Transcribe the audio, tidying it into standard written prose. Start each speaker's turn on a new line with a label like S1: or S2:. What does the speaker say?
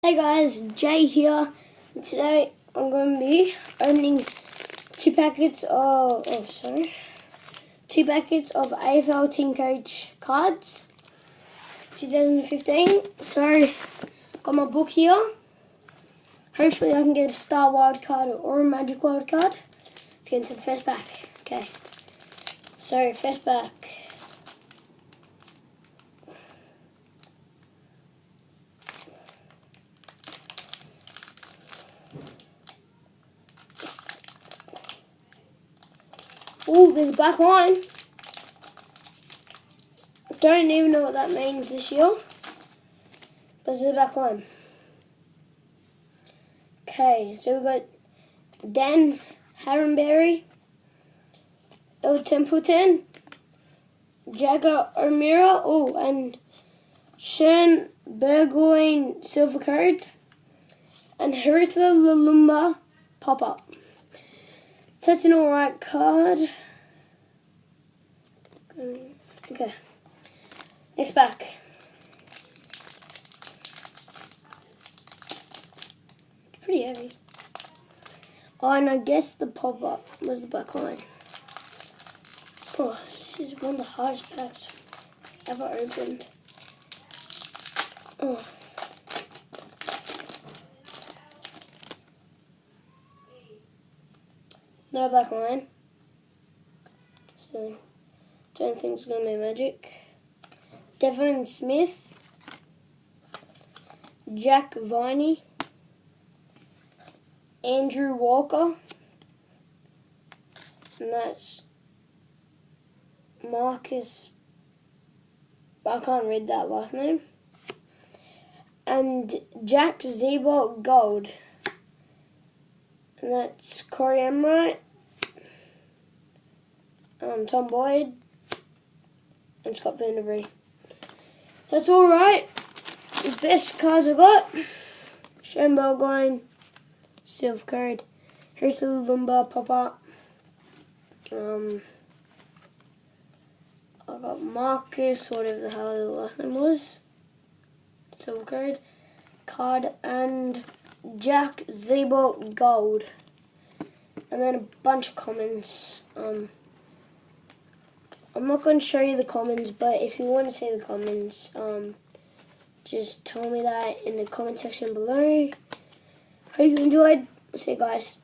S1: Hey guys, Jay here, and today I'm going to be opening two packets of AFL Team Coach cards, 2015. So, got my book here. Hopefully I can get a Star Wild card or a Magic Wild card. Let's get into the first pack. Okay, so first pack. Oh, there's a black line. Don't even know what that means this year. But there's a black line. Okay, so we've got Dan Harrenberry, El Templeton, Jagger O'Meara, and Sean Burgoyne silver card, and Harita Lalumba pop-up. So that's an alright card. Okay. Next pack. It's pretty heavy. Oh, and I guess the pop-up was the black line. Oh, this is one of the hardest packs I've ever opened. Oh. No black line. So, don't think it's going to be Magic. Devon Smith. Jack Viney. Andrew Walker. And that's Marcus. I can't read that last name. And Jack Zebo Gold. And that's Corey Emright, Tom Boyd, and Scott Vanderbury. So that's alright. The best cards I got: Sean Burgoyne, silver card, Harita Lalumba pop up. I got Marcus, whatever the hell the last name was, silver card, and Jack Zebo Gold, and then a bunch of commons. I'm not going to show you the commons, but if you want to see the commons, just tell me that in the comment section below. Hope you enjoyed. See you guys.